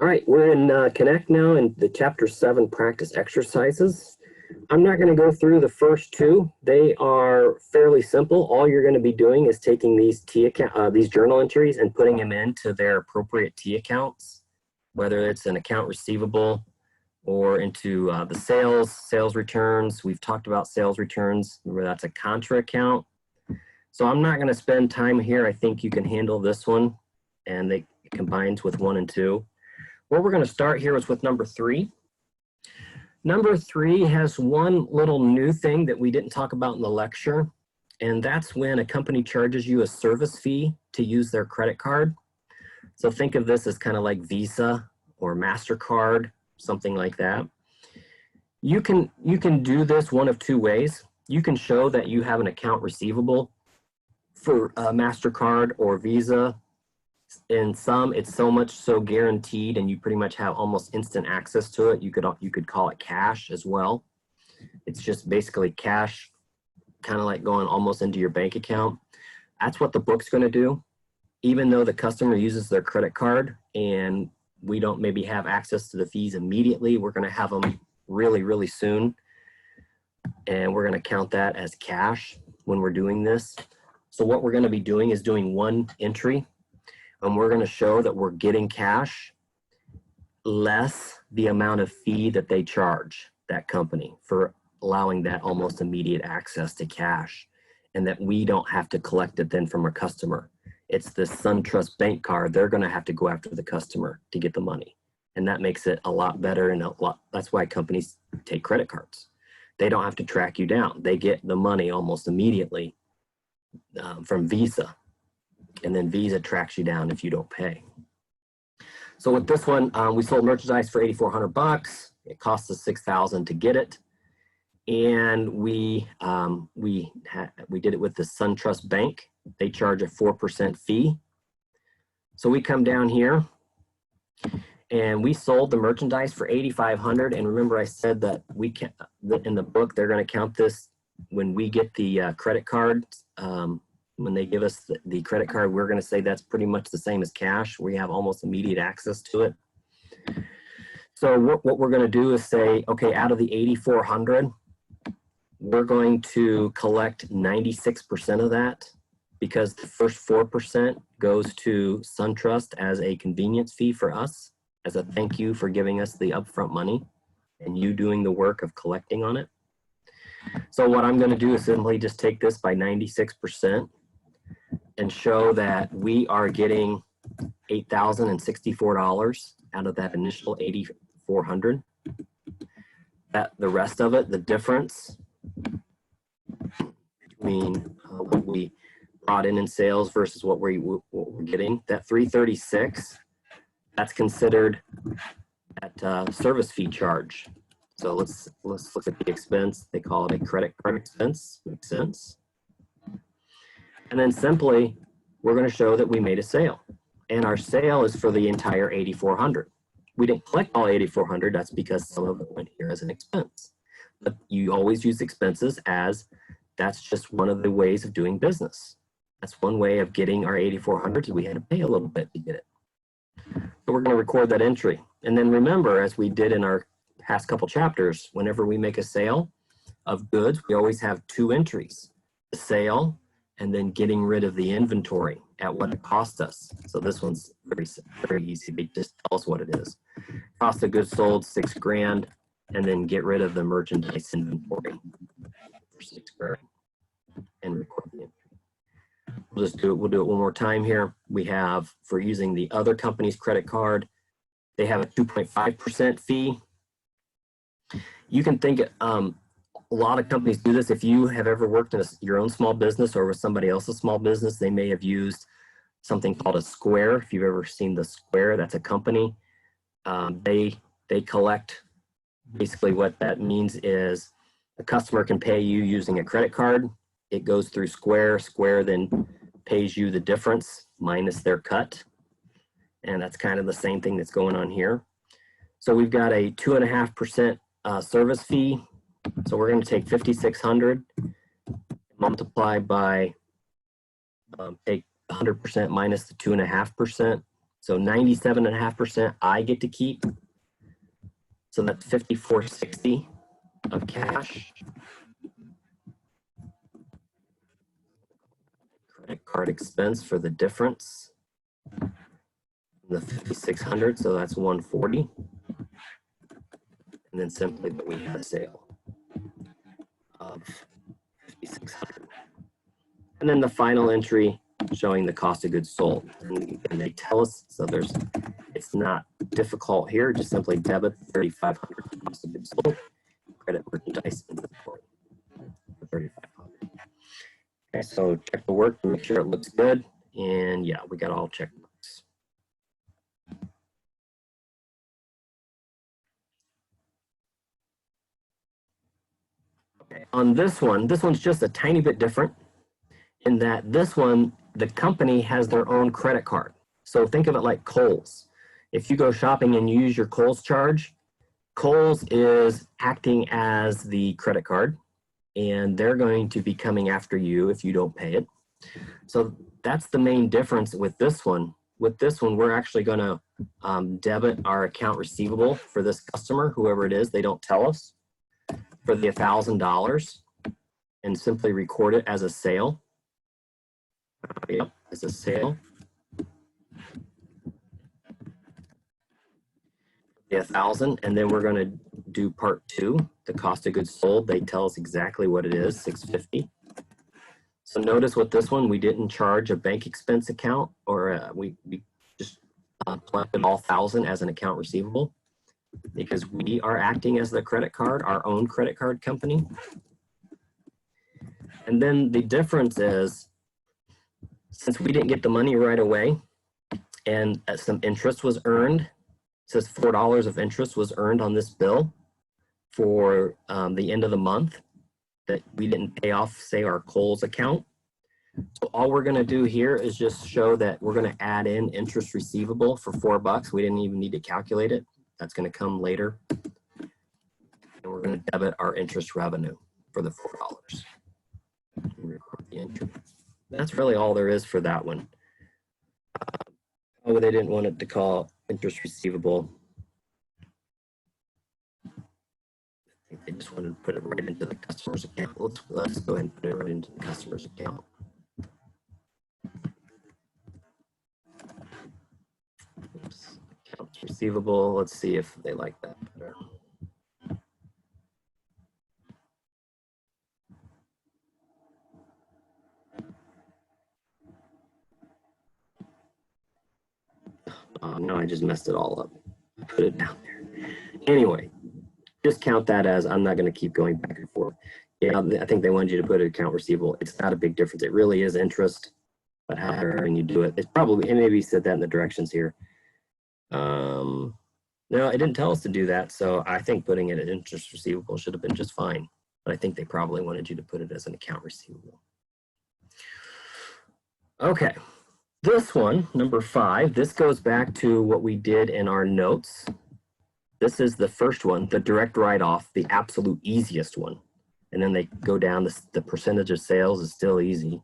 All right, we're in Connect now in the Chapter 7 practice exercises. I'm not going to go through the first two. They are fairly simple. All you're going to be doing is taking these these journal entries and putting them into their appropriate T accounts, whether it's an account receivable or into the sales returns. We've talked about sales returns, where that's a contra account. So I'm not going to spend time here. I think you can handle this one, and it combines with 1 and 2. Where we're going to start here is with number 3. Number 3 has one little new thing that we didn't talk about in the lecture, and that's when a company charges you a service fee to use their credit card. So think of this as kind of like Visa or MasterCard, something like that. You can do this one of 2 ways. You can show that you have an account receivable for MasterCard or Visa. In some, it's so guaranteed, and you pretty much have almost instant access to it. You could call it cash as well. It's just basically cash, kind of like going almost into your bank account. That's what the book's going to do. Even though the customer uses their credit card and we don't maybe have access to the fees immediately, we're going to have them really, really soon. And we're going to count that as cash when we're doing this. So what we're going to be doing is doing one entry. And we're going to show that we're getting cash less the amount of fee that they charge that company for allowing that almost immediate access to cash, and that we don't have to collect it then from our customer. It's the SunTrust bank card. They're going to have to go after the customer to get the money. And that makes it a lot better, and that's why companies take credit cards. They don't have to track you down. They get the money almost immediately from Visa. And then Visa tracks you down if you don't pay. So with this one, we sold merchandise for $8,400. It cost us $6,000 to get it, and we did it with the SunTrust Bank. They charge a 4% fee. So we come down here, and we sold the merchandise for $8,500. And remember, I said that in the book they're going to count this when we get the credit card. When they give us the credit card, we're going to say that's pretty much the same as cash. We have almost immediate access to it. So what we're going to do is say, okay, out of the $8,400, we're going to collect 96% of that, because the first 4% goes to SunTrust as a convenience fee for us, as a thank you for giving us the upfront money and you doing the work of collecting on it. So what I'm going to do is simply just take this by 96%. And show that we are getting $8,064 out of that initial $8,400. That the rest of it, the difference between what we brought in sales versus what we're getting, that $336, that's considered that service fee charge. So let's look at the expense. They call it a credit card expense. Makes sense. And then simply, we're going to show that we made a sale. And our sale is for the entire $8,400. We didn't collect all $8,400. That's because some of it went here as an expense. But you always use expenses, as that's just one of the ways of doing business. That's one way of getting our $8,400. We had to pay a little bit to get it. So we're going to record that entry. And then remember, as we did in our past couple chapters, whenever we make a sale of goods, we always have 2 entries. The sale, and then getting rid of the inventory at what it cost us. So this one's very easy. They just tell us what it is. Cost of goods sold, $6,000, and then get rid of the merchandise inventory for $6,000 and record the entry. We'll do it one more time here. We have, for using the other company's credit card, they have a 2.5% fee. You can think a lot of companies do this. If you have ever worked in your own small business or with somebody else's small business, they may have used something called a Square. If you've ever seen the Square, that's a company. They collect, basically what that means is a customer can pay you using a credit card. It goes through Square. Square then pays you the difference minus their cut. And that's kind of the same thing that's going on here. So we've got a 2.5% service fee. So we're going to take 5,600, multiply by, take 100% minus the 2.5%, So 97.5% I get to keep. So that's $54.60 of cash. Credit card expense for the difference. The 5,600, so that's 140. And then simply that we had a sale of 5,600. And then the final entry showing the cost of goods sold. And they tell us, so it's not difficult here, just simply debit 3,500 cost of goods sold, credit merchandise inventory for 3,500. Okay, so check the work to make sure it looks good. And yeah, we got all check marks. Okay, on this one's just a tiny bit different in that this one, the company has their own credit card. So think of it like Kohl's. If you go shopping and you use your Kohl's charge, Kohl's is acting as the credit card, and they're going to be coming after you if you don't pay it. So that's the main difference with this one. With this one, we're actually going to debit our account receivable for this customer, whoever it is, they don't tell us, for the $1,000, and simply record it as a sale. Yep, as a sale. The 1,000, and then we're going to do part 2, the cost of goods sold. They tell us exactly what it is, $650. So notice with this one, we didn't charge a bank expense account, or we just collected all 1,000 as an account receivable because we are acting as the credit card, our own credit card company. And then the difference is, since we didn't get the money right away and some interest was earned, it says $4 of interest was earned on this bill for the end of the month that we didn't pay off, say, our Kohl's account. So all we're going to do here is just show that we're going to add in interest receivable for $4. We didn't even need to calculate it. That's going to come later. And we're going to debit our interest revenue for the $4. Record the entry. That's really all there is for that one. Oh, they didn't want it to call interest receivable. I think they just wanted to put it right into the customer's account. Let's go ahead and put it right into the customer's account. Oops. Accounts receivable. Let's see if they like that better. No, I just messed it all up. Put it down there. Anyway, just count that as, I'm not going to keep going back and forth. Yeah, I think they wanted you to put an account receivable. It's not a big difference. It really is interest, but however you do it, it's probably, and maybe said that in the directions here. No, it didn't tell us to do that, so I think putting it at interest receivable should have been just fine. But I think they probably wanted you to put it as an account receivable. Okay. This one, number 5, this goes back to what we did in our notes. This is the first one, the direct write-off, the absolute easiest one. And then they go down, the percentage of sales is still easy.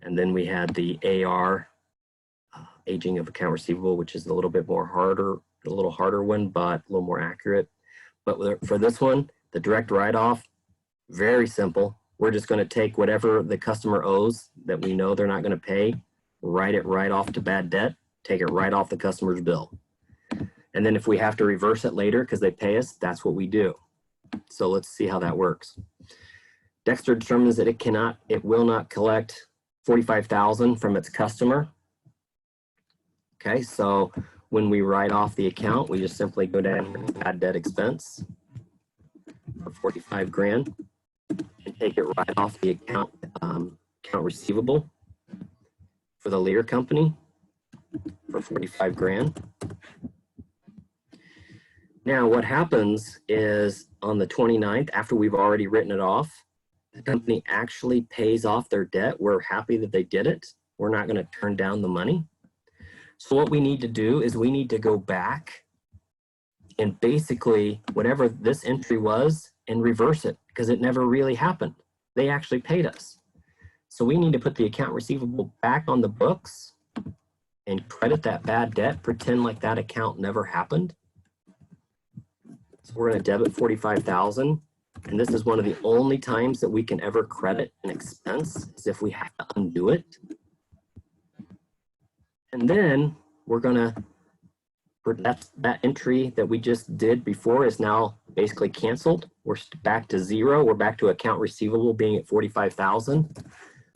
And then we had the AR, aging of account receivable, which is a little bit more harder, a little harder one, but a little more accurate. But for this one, the direct write-off, very simple. We're just going to take whatever the customer owes that we know they're not going to pay, write it right off to bad debt, take it right off the customer's bill. And then if we have to reverse it later because they pay us, that's what we do. So let's see how that works. Dexter determines that it will not collect $45,000 from its customer. Okay, so when we write off the account, we just simply go down to bad debt expense for 45 grand and take it right off the account receivable for the Lear company for 45 grand. Now what happens is on the 29th, after we've already written it off, the company actually pays off their debt. We're happy that they did it. We're not going to turn down the money. So what we need to do is we need to go back and basically whatever this entry was and reverse it because it never really happened. They actually paid us. So we need to put the account receivable back on the books and credit that bad debt, pretend like that account never happened. So we're going to debit 45,000, and this is one of the only times that we can ever credit an expense, is if we have to undo it. And then we're going to, that entry that we just did before is now basically canceled. We're back to zero. We're back to account receivable being at 45,000.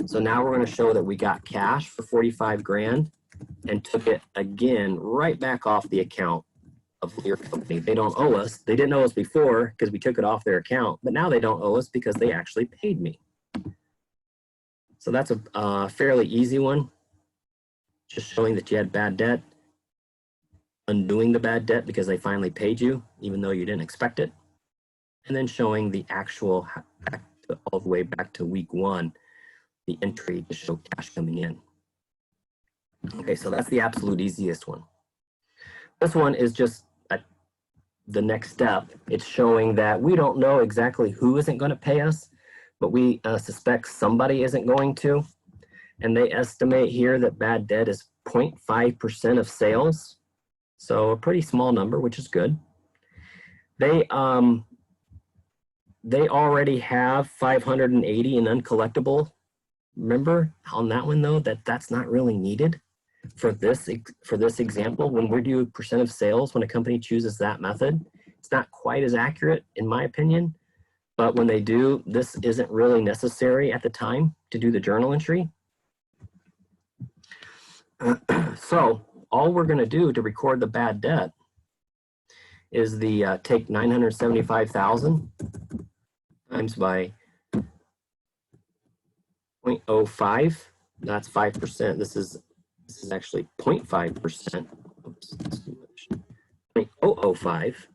So now we're going to show that we got cash for 45 grand and took it again right back off the account of your company. They don't owe us. They didn't owe us before because we took it off their account, but now they don't owe us because they actually paid me. So that's a fairly easy one. Just showing that you had bad debt, undoing the bad debt because they finally paid you, even though you didn't expect it, and then showing the actual all the way back to week 1, the entry to show cash coming in. Okay, so that's the absolute easiest one. This one is just the next step. It's showing that we don't know exactly who isn't going to pay us, but we suspect somebody isn't going to. And they estimate here that bad debt is 0.5% of sales. So a pretty small number, which is good. They already have 580 in uncollectible. Remember on that one though, that's not really needed for this example. When we do percent of sales, when a company chooses that method, it's not quite as accurate in my opinion. But when they do, this isn't really necessary at the time to do the journal entry. So all we're going to do to record the bad debt is the take 975,000 times by 0.05. That's 5%. This is actually 0.5%. Oops, that's too much. 0.005.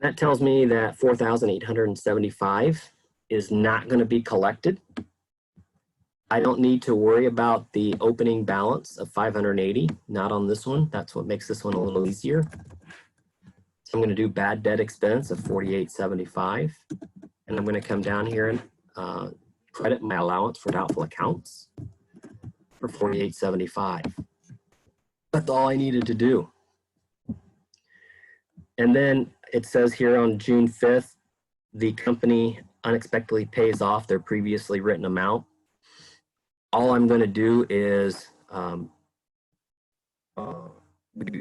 That tells me that 4,875 is not going to be collected. I don't need to worry about the opening balance of 580, not on this one. That's what makes this one a little easier. So I'm going to do bad debt expense of 4,875, and I'm going to come down here and credit my allowance for doubtful accounts for 4,875. That's all I needed to do. And then it says here on June 5th, the company unexpectedly pays off their previously written amount. All I'm going to do is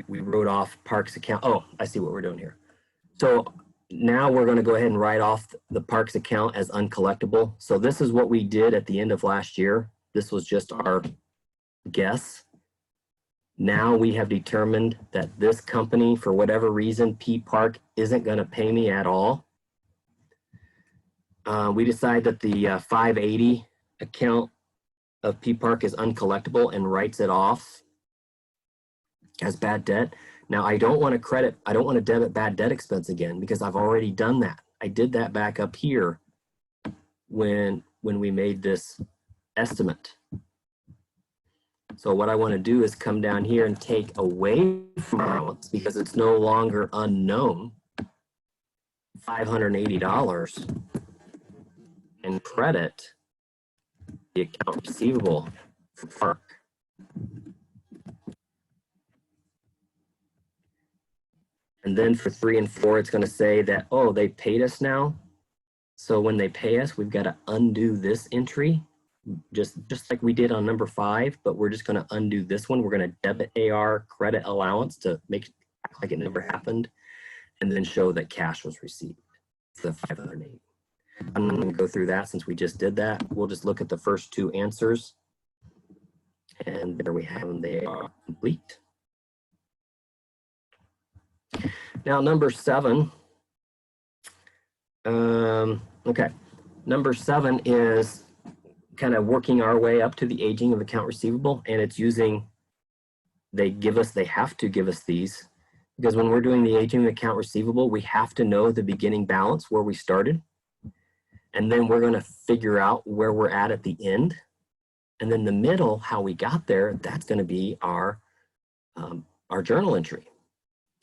we wrote off Parks account. Oh, I see what we're doing here. So now we're going to go ahead and write off the Parks account as uncollectible. So this is what we did at the end of last year. This was just our guess. Now we have determined that this company, for whatever reason, P Park isn't going to pay me at all. We decide that the 580 account of P Park is uncollectible and writes it off as bad debt. Now I don't want to debit bad debt expense again because I've already done that. I did that back up here when we made this estimate. So what I want to do is come down here and take away from allowance because it's no longer unknown, $580, and credit the account receivable for Park. And then for 3 and 4, it's going to say that, oh, they paid us now. So when they pay us, we've got to undo this entry, just like we did on number 5, but we're just going to undo this one. We're going to debit AR credit allowance to make it act like it never happened, and then show that cash was received, the 580. I'm not going to go through that since we just did that. We'll just look at the first 2 answers. And there we have them. They are complete. Now, number 7. Okay. Number 7 is kind of working our way up to the aging of account receivable. And it's using, they have to give us these. Because when we're doing the aging of account receivable, we have to know the beginning balance where we started. And then we're going to figure out where we're at the end. And then the middle, how we got there, that's going to be our journal entry.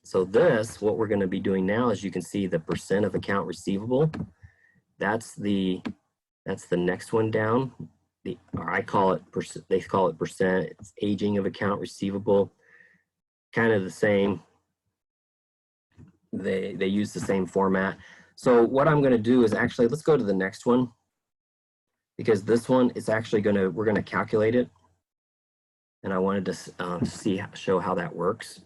So this, what we're going to be doing now, is you can see the percent of account receivable. That's the next one down. or I call it, they call it percent. It's aging of account receivable, kind of the same. They use the same format. So what I'm going to do is actually, let's go to the next one, because this one is actually we're going to calculate it. And I wanted to show how that works.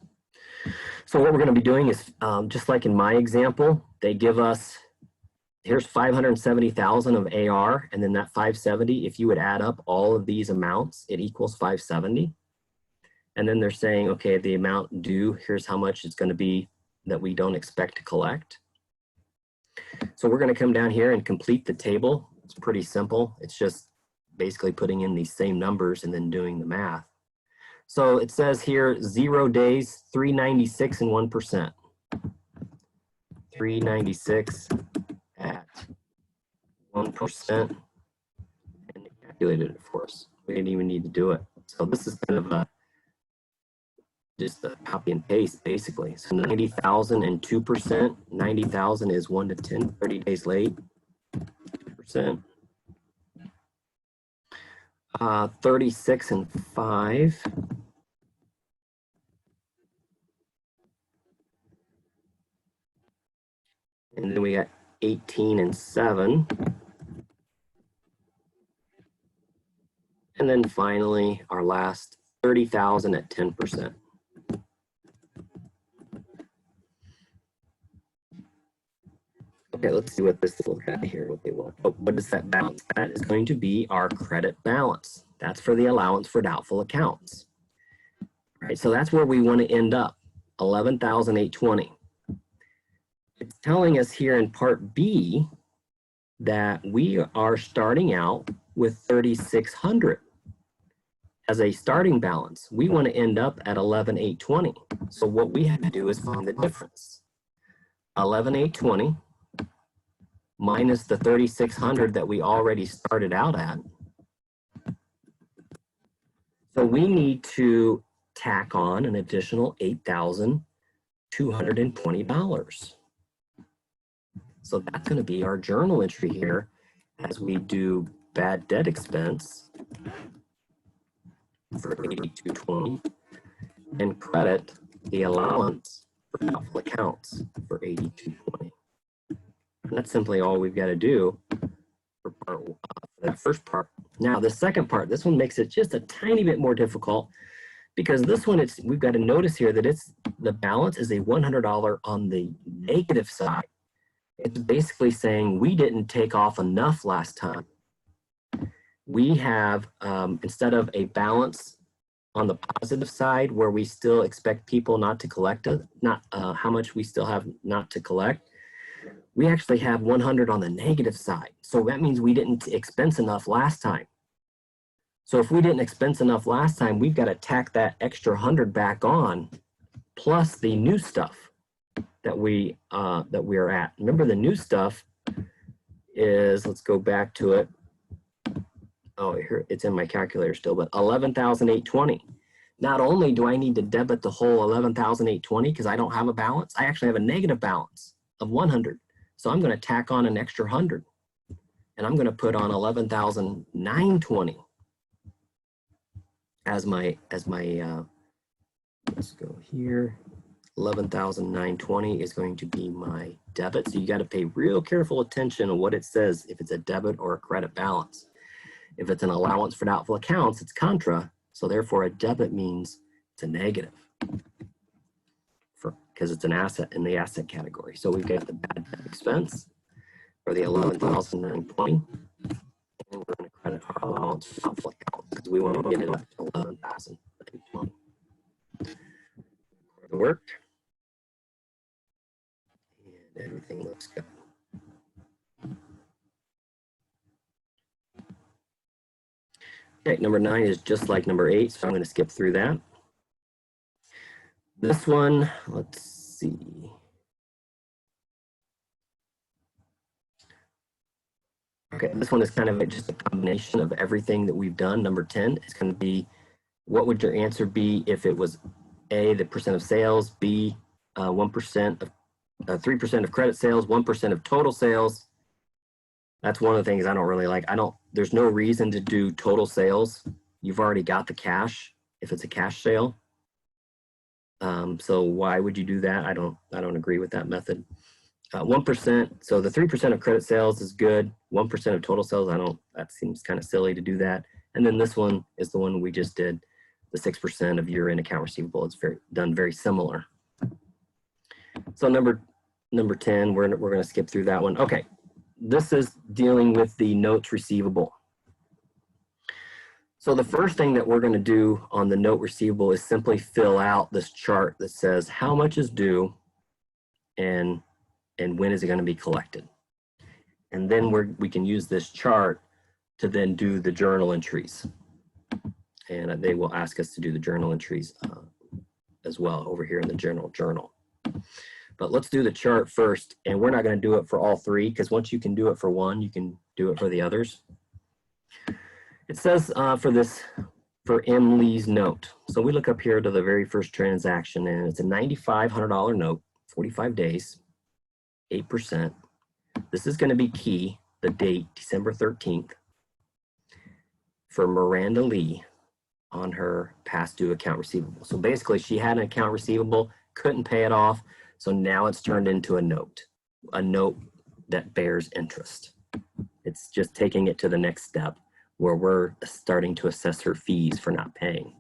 So what we're going to be doing is, just like in my example, they give us, here's 570,000 of AR, and then that 570, if you would add up all of these amounts, it equals 570. And then they're saying, okay, the amount due, here's how much it's going to be that we don't expect to collect. So we're going to come down here and complete the table. It's pretty simple. It's just basically putting in these same numbers and then doing the math. So it says here 0 days, 396 and 1%. 396 at 1%, and it calculated it for us. We didn't even need to do it. So this is kind of just a copy and paste, basically. So 90,000 and 2%. 90,000 is 1 to 10, 30 days late. 2%. 36 and 5. And then we got 18 and 7. And then finally, our last 30,000 at 10%. Okay, let's see what this looks at here, what they want. Oh, what is that balance? That is going to be our credit balance. That's for the allowance for doubtful accounts. All right, so that's where we want to end up, 11,820. It's telling us here in part B that we are starting out with 3,600 as a starting balance. We want to end up at 11,820. So what we have to do is find the difference. 11,820 minus the 3,600 that we already started out at. So we need to tack on an additional $8,220. So that's going to be our journal entry here as we do bad debt expense for 8,220 and credit the allowance for doubtful accounts for 8,220. And that's simply all we've got to do for that first part. Now the second part, this one makes it just a tiny bit more difficult, because this one, we've got to notice here that the balance is a $100 on the negative side. It's basically saying we didn't take off enough last time. We have, instead of a balance on the positive side where we still expect people not to collect, how much we still have not to collect, we actually have 100 on the negative side. So that means we didn't expense enough last time. So if we didn't expense enough last time, we've got to tack that extra 100 back on, plus the new stuff that we are at. Remember, the new stuff is, let's go back to it. Oh, here it's in my calculator still, but 11,820. Not only do I need to debit the whole 11,820 because I don't have a balance, I actually have a negative balance of 100. So I'm going to tack on an extra 100, and I'm going to put on 11,920 as my let's go here. 11,920 is going to be my debit. So you got to pay real careful attention to what it says if it's a debit or a credit balance. If it's an allowance for doubtful accounts, it's contra. So therefore a debit means it's a negative because it's an asset in the asset category. So we've got the bad debt expense for the 11,920. And we're going to credit our allowance for doubtful accounts because we want to get it up to 11,920. It worked. And everything looks good. Okay, number 9 is just like number 8, so I'm going to skip through that. This one, let's see. Okay, this one is kind of just a combination of everything that we've done. Number 10 is going to be, what would your answer be if it was A, the percent of sales, B, 1% of 3% of credit sales, 1% of total sales, That's one of the things I don't really like. There's no reason to do total sales. You've already got the cash if it's a cash sale. So why would you do that? I don't agree with that method. 1%, so the 3% of credit sales is good. 1% of total sales, that seems kind of silly to do that. And then this one is the one we just did, the 6% of year-end account receivable. It's done very similar. So number 10, we're going to skip through that one. Okay, this is dealing with the notes receivable. So the first thing that we're going to do on the note receivable is simply fill out this chart that says how much is due and when is it going to be collected. And then we can use this chart to then do the journal entries. And they will ask us to do the journal entries as well over here in the general journal. But let's do the chart first, and we're not going to do it for all three, because once you can do it for one, you can do it for the others. It says for M. Lee's note. So we look up here to the very first transaction, and it's a $9,500 note, 45 days, 8%. This is going to be key, the date, December 13th, for Miranda Lee on her past due account receivable. So basically, she had an account receivable, couldn't pay it off, so now it's turned into a note that bears interest. It's just taking it to the next step where we're starting to assess her fees for not paying.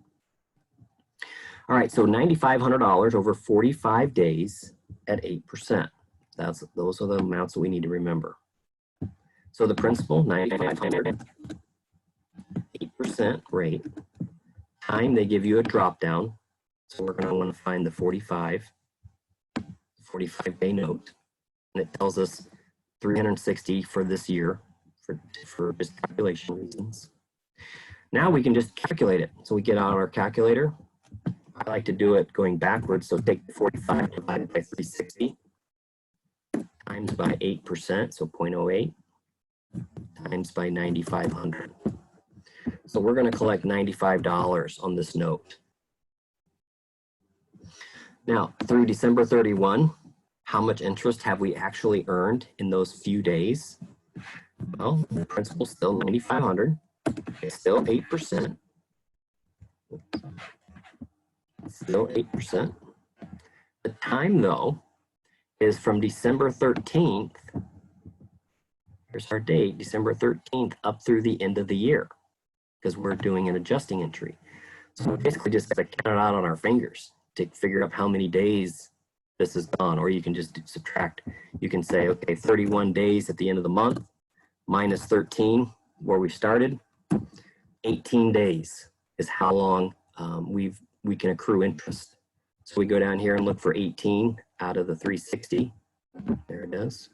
All right, so $9,500 over 45 days at 8%. Those are the amounts that we need to remember. So the principal, $9,500, 8% rate. Time, they give you a drop down. So we're going to want to find the 45-day note. And it tells us 360 for this year for just calculation reasons. Now we can just calculate it. So we get out our calculator. I like to do it going backwards. So take 45 divided by 360 times by 8%, so 0.08, times by 9,500. So we're going to collect $95 on this note. Now, through December 31, how much interest have we actually earned in those few days? Well, the principal's still $9,500. It's still 8%. Still 8%. The time, though, is from December 13th. Here's our date, December 13th, up through the end of the year, because we're doing an adjusting entry. So we basically just got to count it out on our fingers to figure out how many days this is gone, or you can just subtract. You can say, okay, 31 days at the end of the month, minus 13, where we started. 18 days is how long we can accrue interest. So we go down here and look for 18 out of the 360. There it is.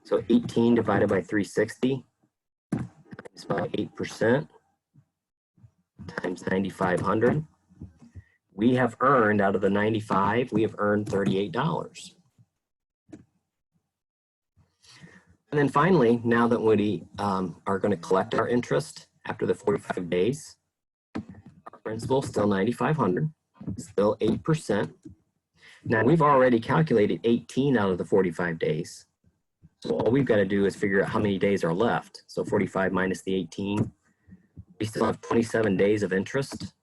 So 18 divided by 360 is about 8% times 9,500. We have earned, out of the 95, we have earned $38. And then finally, now that we are going to collect our interest after the 45 days, our principal still 9,500, still 8%. Now we've already calculated 18 out of the 45 days. So all we've got to do is figure out how many days are left. So 45 minus the 18, we still have 27 days of interest.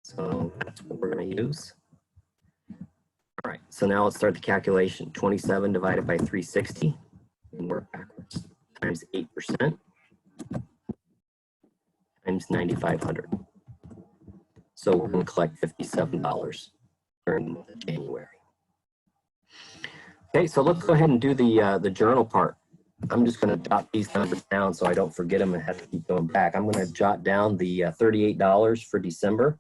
So that's what we're going to use. All right, so now let's start the calculation. 27 divided by 360, and work backwards, times 8%, times 9,500. So we're going to collect $57 during the month of January. Okay, so let's go ahead and do the journal part. I'm just going to jot these numbers down so I don't forget them and have to keep going back. I'm going to jot down the $38 for December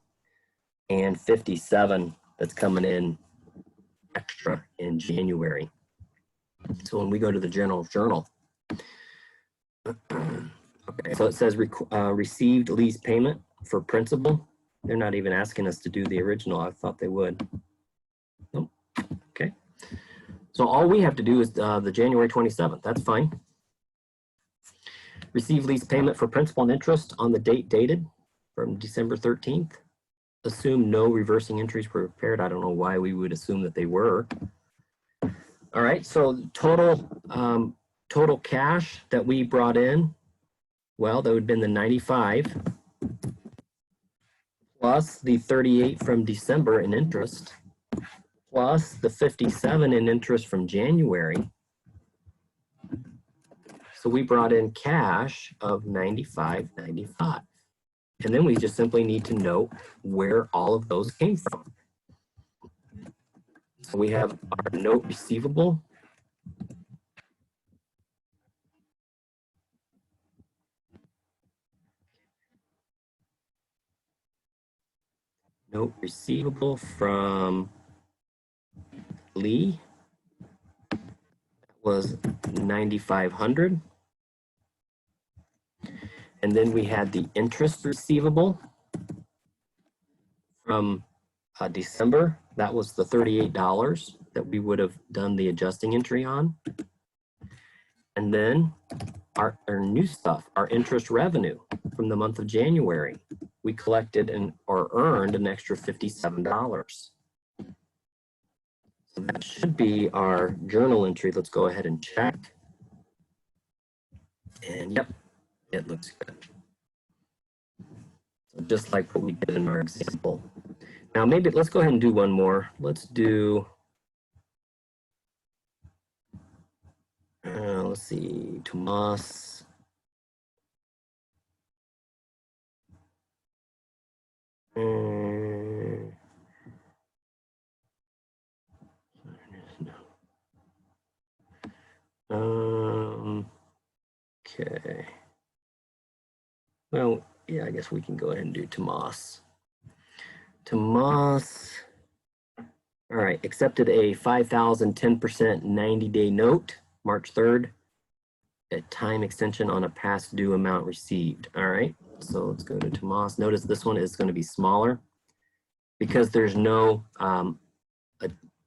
and $57 that's coming in extra in January. So when we go to the general journal, okay, so it says received lease payment for principal. They're not even asking us to do the original. I thought they would. Nope. Okay. So all we have to do is the January 27th. That's fine. Receive lease payment for principal and interest on the date dated from December 13th. Assume no reversing entries were prepared. I don't know why we would assume that they were. All right, so total total cash that we brought in, well, that would have been the 95 plus the 38 from December in interest, plus the 57 in interest from January. So we brought in cash of 95.95. And then we just simply need to note where all of those came from. So we have our note receivable. Note receivable from Lee was 9,500. And then we had the interest receivable from December. That was the $38 that we would have done the adjusting entry on. And then our new stuff, our interest revenue from the month of January. We collected or earned an extra $57. So that should be our journal entry. Let's go ahead and check. And yep, it looks good. So just like what we did in our example. Now maybe let's go ahead and do one more. Let's do, let's see, Tomas. Okay. Well, yeah, I guess we can go ahead and do Tomas. Tomas, all right, accepted a 5,000 10% 90-day note, March 3rd, a time extension on a past due amount received. All right, so let's go to Tomas. Notice this one is going to be smaller because there's no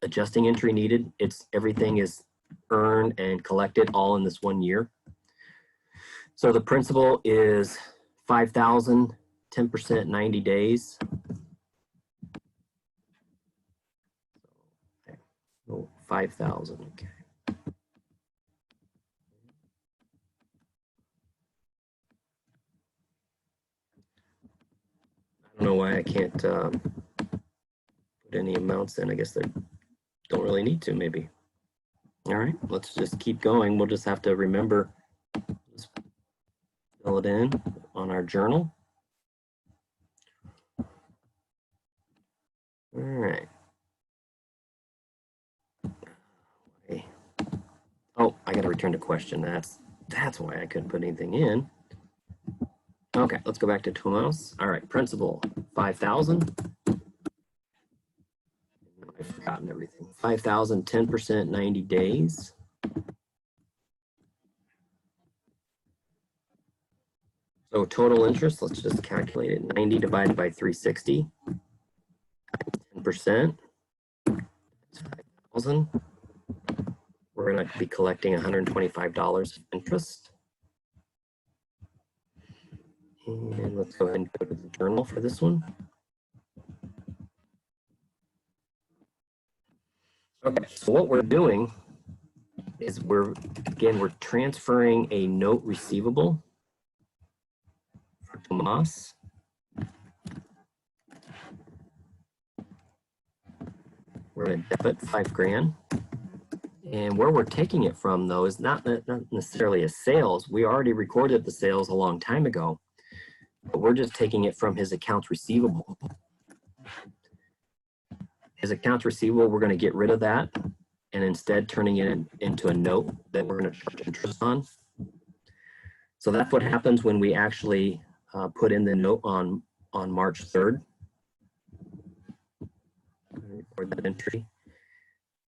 adjusting entry needed. Everything is earned and collected all in this 1 year. So the principal is 5,000, 10% 90 days. Oh, 5,000, okay. I don't know why I can't put any amounts in. I guess they don't really need to, maybe. All right, let's just keep going. We'll just have to remember, just fill it in on our journal. All right. Okay. Oh, I got to return to question. That's why I couldn't put anything in. Okay, let's go back to Tomas. All right, principal 5,000. I've forgotten everything. 5,000, 10% 90 days. So total interest, let's just calculate it. 90 divided by 360. 10%. 5,000. We're going to be collecting $125 interest. And let's go ahead and go to the journal for this one. Okay, so what we're doing is we're transferring a note receivable for Tomas. We're going to debit $5,000. And where we're taking it from, though, is not necessarily a sales. We already recorded the sales a long time ago, but we're just taking it from his accounts receivable. His accounts receivable, we're going to get rid of that and instead turning it into a note that we're going to charge interest on. So that's what happens when we actually put in the note on March 3rd. Record that entry.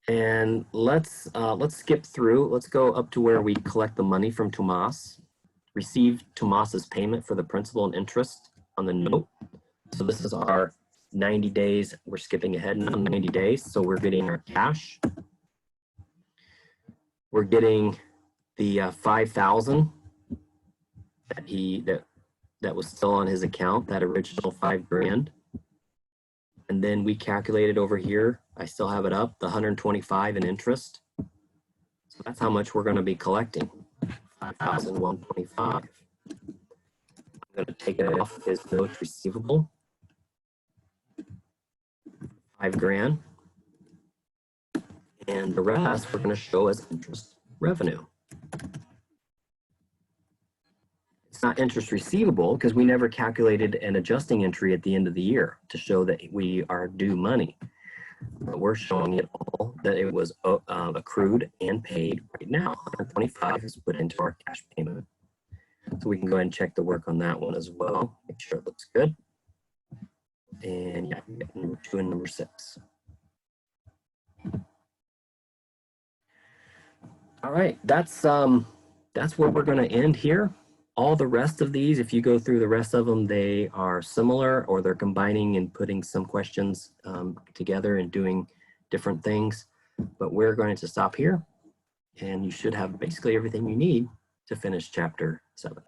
And let's skip through. Let's go up to where we collect the money from Tomas. Receive Tomas's payment for the principal and interest on the note. So this is our 90 days. We're skipping ahead now 90 days. So we're getting our cash. We're getting the 5,000 that was still on his account, that original $5,000. And then we calculated over here, I still have it up, the 125 in interest. So that's how much we're going to be collecting. $5,125. I'm going to take it off his notes receivable, $5,000, and the rest we're going to show as interest revenue. It's not interest receivable because we never calculated an adjusting entry at the end of the year to show that we are due money. But we're showing it all that it was accrued and paid right now. $125 is put into our cash payment. So we can go ahead and check the work on that one as well. Make sure it looks good. And yeah, number 2 and number 6. All right, that's where we're going to end here. All the rest of these, if you go through the rest of them, they are similar, or they're combining and putting some questions together and doing different things. But we're going to stop here, and you should have basically everything you need to finish chapter 7.